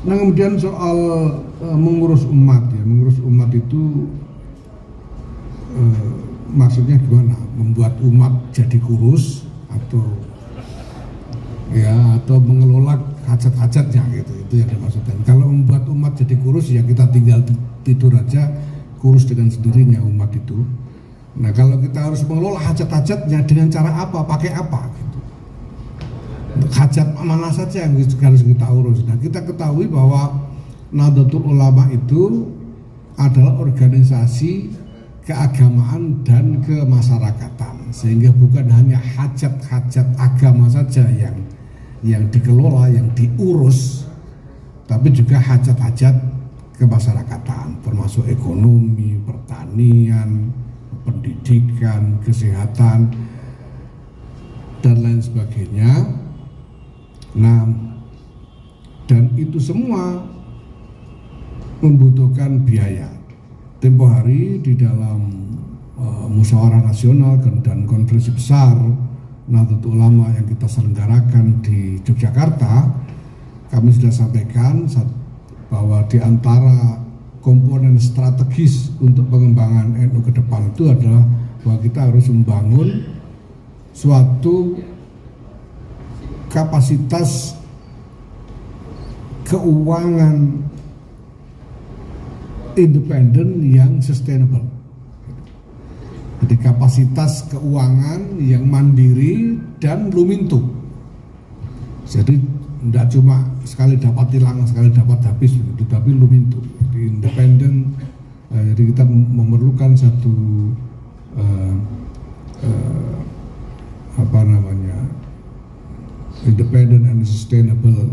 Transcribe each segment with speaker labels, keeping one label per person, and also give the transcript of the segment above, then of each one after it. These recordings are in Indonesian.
Speaker 1: Nah kemudian soal mengurus umat ya, mengurus umat itu maksudnya gimana? Membuat umat jadi kurus atau mengelola hajat-hajatnya gitu, itu yang dimaksudkan. Kalau membuat umat jadi kurus ya kita tinggal tidur aja, kurus dengan sendirinya umat itu. Nah kalau kita harus mengelola hajat-hajatnya dengan cara apa, pakai apa gitu. Hajat mana saja yang harus kita urus. Nah kita ketahui bahwa Nahdlatul Ulama itu adalah organisasi keagamaan dan kemasyarakatan, sehingga bukan hanya hajat-hajat agama saja yang dikelola, yang diurus, tapi juga hajat-hajat kemasyarakatan, termasuk ekonomi, pertanian, pendidikan, kesehatan, dan lain sebagainya. Nah, dan itu semua membutuhkan biaya. Tempo hari di dalam musyawarah nasional dan konferensi besar Nahdlatul Ulama yang kita selenggarakan di Yogyakarta, kami sudah sampaikan bahwa di antara komponen strategis untuk pengembangan NU ke depan itu adalah bahwa kita harus membangun suatu kapasitas keuangan independen yang sustainable. Jadi kapasitas keuangan yang mandiri dan lumintu. Jadi tidak cuma sekali dapat hilang, sekali dapat habis begitu, tapi lumintu. Jadi independen. Jadi kita memerlukan satu independent and sustainable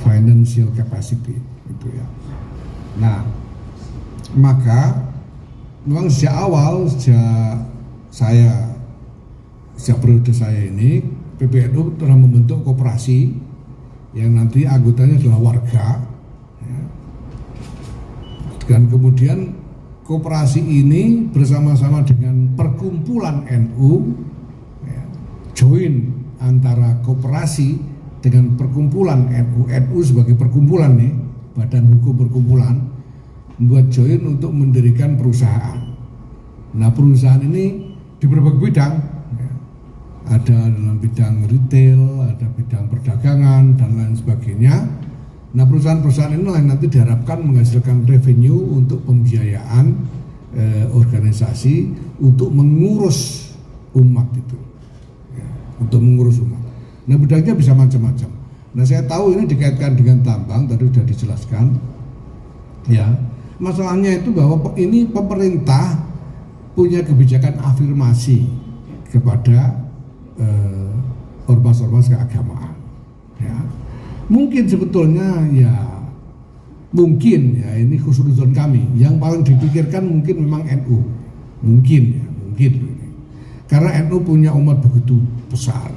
Speaker 1: financial capacity gitu ya. Nah, maka memang sejak awal, sejak periode saya ini, PBNU telah membentuk koperasi yang nanti anggotanya adalah warga ya. Dan kemudian koperasi ini bersama-sama dengan perkumpulan NU ya, join antara koperasi dengan perkumpulan NU sebagai perkumpulan nih, badan hukum perkumpulan, membuat join untuk mendirikan perusahaan. Nah perusahaan ini di berbagai bidang ya. Ada dalam bidang retail, ada bidang perdagangan dan lain sebagainya. Nah perusahaan-perusahaan ini nanti diharapkan menghasilkan revenue untuk pembiayaan organisasi untuk mengurus umat itu ya, untuk mengurus umat. Nah bidangnya bisa macam-macam. Nah saya tahu ini dikaitkan dengan tambang, tadi sudah dijelaskan ya. Masalahnya itu bahwa ini pemerintah punya kebijakan afirmasi kepada ormas-ormas keagamaan ya. Mungkin sebetulnya ya mungkin ya ini khusnuzon kami yang paling dipikirkan mungkin memang NU mungkin karena NU punya umat begitu besar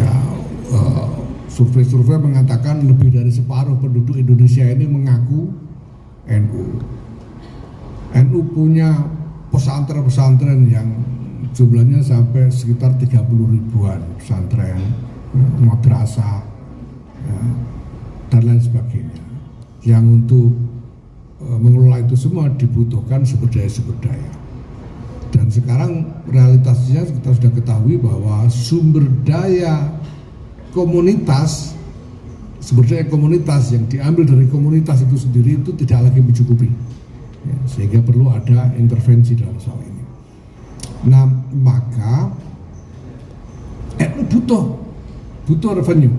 Speaker 1: ya. Survei-survei mengatakan lebih dari separuh penduduk Indonesia ini mengaku NU. NU punya pesantren-pesantren yang jumlahnya sampai sekitar 30 ribuan pesantren, madrasah, ya, dan lain sebagainya. Yang untuk mengelola itu semua dibutuhkan sumber daya. Dan sekarang realitasnya kita sudah ketahui bahwa sumber daya komunitas, sumber daya komunitas yang diambil dari komunitas itu sendiri itu tidak lagi mencukupi ya, sehingga perlu ada intervensi dalam soal ini. Nah maka NU butuh revenue.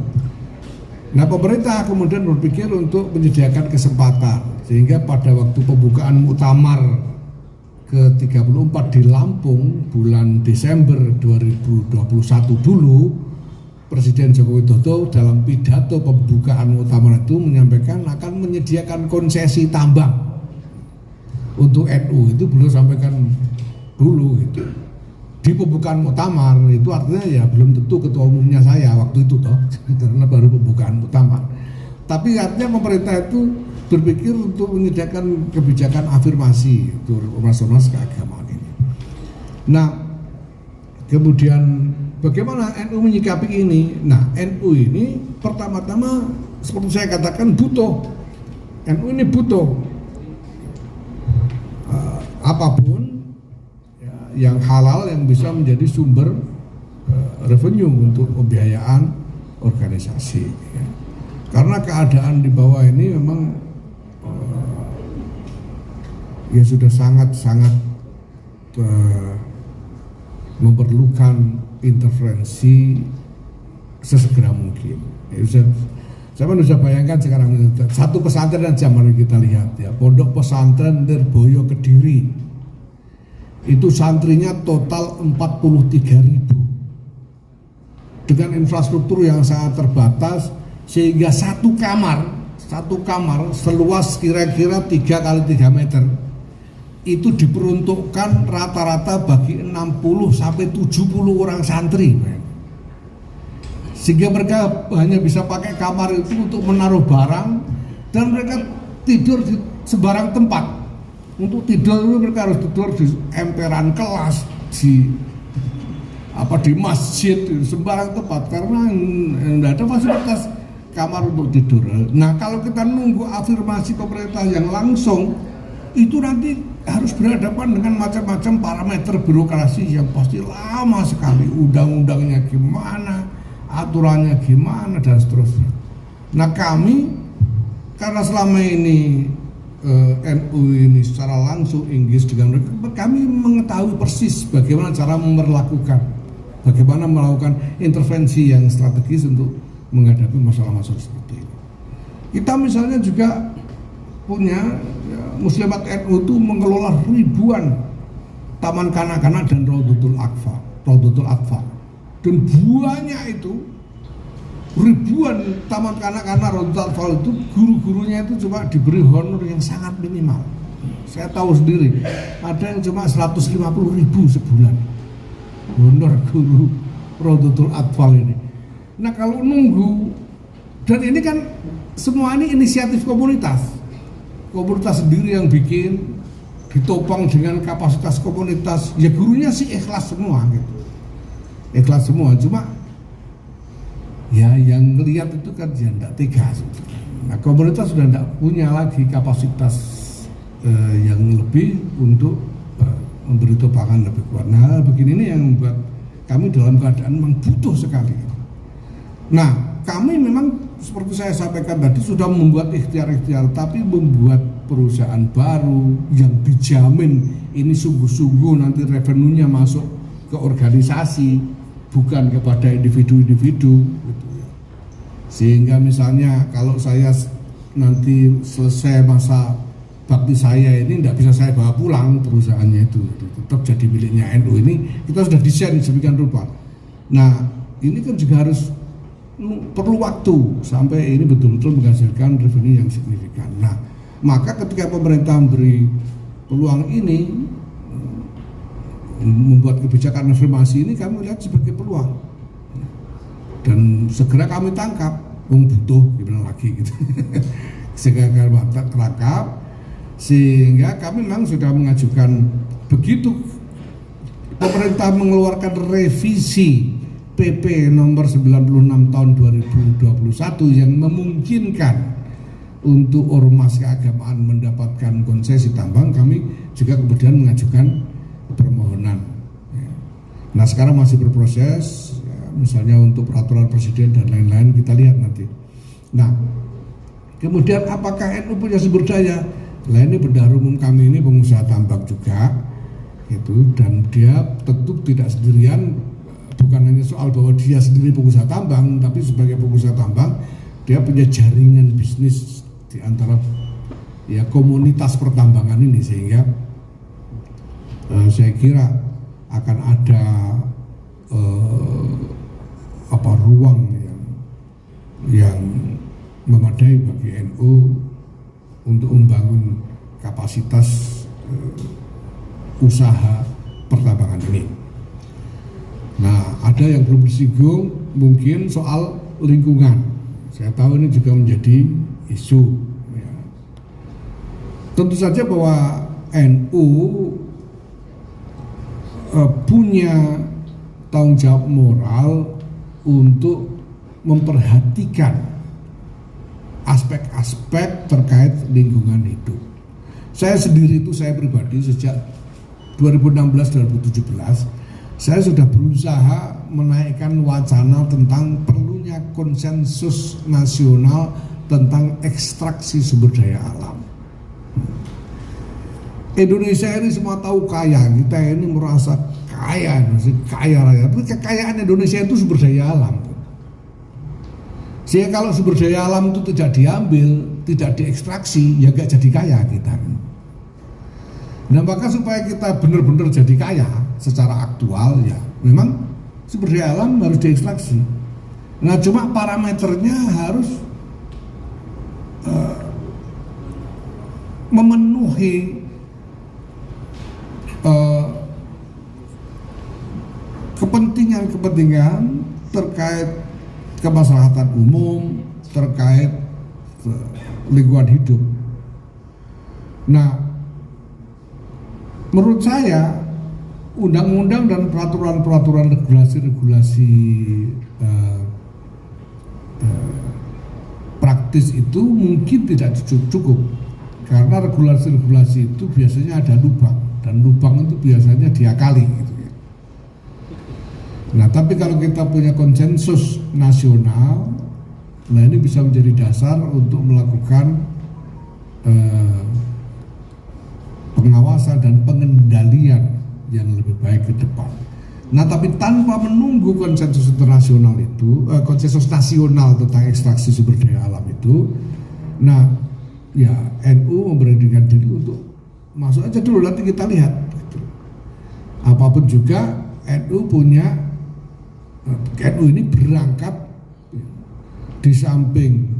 Speaker 1: Nah pemerintah kemudian berpikir untuk menyediakan kesempatan sehingga pada waktu pembukaan muktamar ke-34 di Lampung bulan Desember 2021 dulu, Presiden Joko Widodo dalam pidato pembukaan muktamar itu menyampaikan akan menyediakan konsesi tambang untuk NU. Itu beliau sampaikan dulu gitu di pembukaan muktamar. Itu artinya ya belum tentu ketua umumnya saya waktu itu toh karena baru pembukaan muktamar. Tapi artinya pemerintah itu berpikir untuk menyediakan kebijakan afirmasi untuk ormas-ormas keagamaan ini. Nah kemudian bagaimana NU menyikapi ini? Nah, NU ini pertama-tama seperti saya katakan butuh. NU ini butuh apapun ya, yang halal yang bisa menjadi sumber revenue untuk pembiayaan organisasi. Ya. Karena keadaan di bawah ini memang ya sudah sangat-sangat memerlukan intervensi sesegera mungkin. Ya, saya bisa bayangkan sekarang satu pesantren aja mari kita lihat ya, Pondok Pesantren Lirboyo Kediri itu santrinya total 43.000 dengan infrastruktur yang sangat terbatas sehingga satu kamar seluas kira-kira 3 kali 3 meter itu diperuntukkan rata-rata bagi 60 sampai 70 orang santri, sehingga mereka hanya bisa pakai kamar itu untuk menaruh barang dan mereka tidur di sembarang tempat. Untuk tidur itu mereka harus tidur di emperan kelas, di masjid, di sembarang tempat karena tidak ada fasilitas kamar untuk tidur. Nah, kalau kita nunggu afirmasi pemerintah yang langsung, itu nanti harus berhadapan dengan macam-macam parameter birokrasi yang pasti lama sekali, undang-undangnya gimana, aturannya gimana dan seterusnya. Nah, kami karena selama ini NU ini secara langsung Inggris dengan mereka, kami mengetahui persis bagaimana cara memperlakukan, bagaimana melakukan intervensi yang strategis untuk menghadapi masalah-masalah seperti ini. Kita misalnya juga punya Muslimat NU itu mengelola ribuan taman kanak-kanak dan Raudhatul Atfal. Dan buahnya itu ribuan taman kanak-kanak Raudhatul Atfal itu guru-gurunya itu cuma diberi honor yang sangat minimal. Saya tahu sendiri ada yang cuma 150.000 sebulan honor guru Raudhatul Atfal ini. Nah, kalau nunggu, dan ini kan semua ini inisiatif komunitas sendiri yang bikin, ditopang dengan kapasitas komunitas. Ya gurunya sih ikhlas semua gitu, ikhlas semua, cuma ya yang ngelihat itu kan ya tidak tega. Nah, komunitas sudah tidak punya lagi kapasitas yang lebih untuk memberi topangan lebih kuat. Nah, begini ini yang membuat kami dalam keadaan memang butuh sekali. Nah, kami memang seperti saya sampaikan tadi sudah membuat ikhtiar-ikhtiar, tapi membuat perusahaan baru yang dijamin ini sungguh-sungguh nanti revenue-nya masuk ke organisasi, bukan kepada individu-individu gitu ya. Sehingga misalnya kalau saya nanti selesai masa bakti saya ini tidak bisa saya bawa pulang perusahaannya itu tetap jadi miliknya NU. Ini kita sudah desain sedemikian rupa. Nah, ini kan juga harus perlu waktu sampai ini betul-betul menghasilkan revenue yang signifikan. Nah, maka ketika pemerintah memberi peluang ini, membuat kebijakan afirmasi ini, kami lihat sebagai peluang dan segera kami tangkap. Butuh gimana lagi gitu. Segera kami tangkap, sehingga kami memang sudah mengajukan, begitu pemerintah mengeluarkan revisi PP nomor 96 tahun 2021 yang memungkinkan untuk ormas keagamaan mendapatkan konsesi tambang, kami juga kemudian mengajukan permohonan. Nah, sekarang masih berproses, ya, misalnya untuk peraturan presiden dan lain-lain, kita lihat nanti. Nah, kemudian apakah NU punya sumber daya? Nah, ini bendahara umum kami ini pengusaha tambang juga, gitu, dan dia tentu tidak sendirian. Bukan hanya soal bahwa dia sendiri pengusaha tambang, tapi sebagai pengusaha tambang dia punya jaringan bisnis di antara ya komunitas pertambangan ini, sehingga saya kira akan ada ruang yang memadai bagi NU untuk membangun kapasitas usaha pertambangan ini. Nah, ada yang belum disinggung mungkin soal lingkungan. Saya tahu ini juga menjadi isu. Ya. Tentu saja bahwa NU punya tanggung jawab moral untuk memperhatikan aspek-aspek terkait lingkungan hidup. Saya sendiri itu, saya pribadi sejak 2016-2017 saya sudah berusaha menaikkan wacana tentang perlunya konsensus nasional tentang ekstraksi sumber daya alam. Indonesia ini semua tahu kaya, kita ini merasa kaya, kaya raya. Tapi kekayaan Indonesia itu sumber daya alam. Sehingga kalau sumber daya alam itu tidak diambil, tidak diekstraksi, ya gak jadi kaya kita. Nah maka supaya kita benar-benar jadi kaya secara aktual, ya memang sumber daya alam harus diekstraksi. Nah cuma parameternya harus memenuhi kepentingan-kepentingan terkait kemaslahatan umum, terkait lingkungan hidup. Nah, menurut saya undang-undang dan peraturan-peraturan regulasi praktis itu mungkin tidak cukup, karena regulasi-regulasi itu biasanya ada lubang, dan lubang itu biasanya diakali gitu ya. Nah tapi kalau kita punya konsensus nasional, nah ini bisa menjadi dasar untuk melakukan pengawasan dan pengendalian yang lebih baik ke depan. Nah tapi tanpa menunggu konsensus internasional itu, konsensus nasional tentang ekstraksi sumber daya alam itu, nah ya NU memberanikan diri untuk masuk aja dulu, nanti kita lihat. Apapun juga NU punya, NU ini berangkat di samping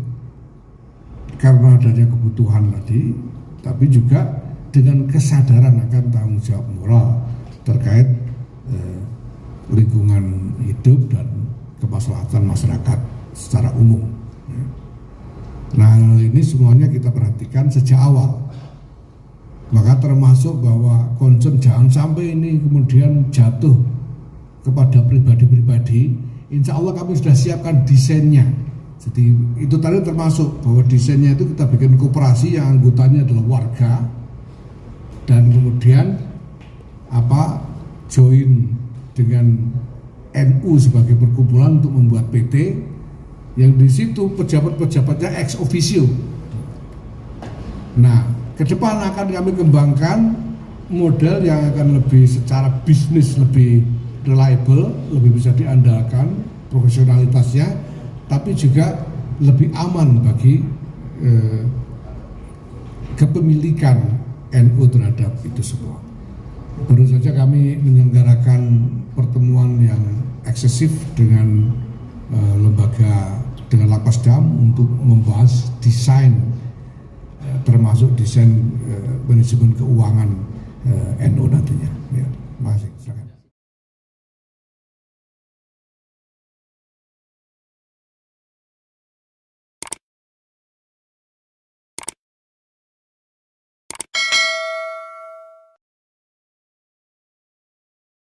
Speaker 1: karena adanya kebutuhan tadi, tapi juga dengan kesadaran akan tanggung jawab moral terkait lingkungan hidup dan kemaslahatan masyarakat secara umum. Nah ini semuanya kita perhatikan sejak awal. Maka termasuk bahwa concern jangan sampai ini kemudian jatuh kepada pribadi-pribadi. Insya Allah kami sudah siapkan desainnya. Jadi itu tadi termasuk bahwa desainnya itu kita bikin koperasi yang anggotanya adalah warga, dan kemudian join dengan NU sebagai perkumpulan untuk membuat PT yang di situ pejabat-pejabatnya ex officio. Nah, ke depan akan kami kembangkan model yang akan lebih secara bisnis lebih reliable, lebih bisa diandalkan profesionalitasnya, tapi juga lebih aman bagi kepemilikan NU terhadap itu semua. Baru saja kami menyelenggarakan pertemuan yang eksesif dengan lembaga, dengan Lapas Dam untuk membahas desain, termasuk desain manajemen keuangan NU nantinya. Ya, masih.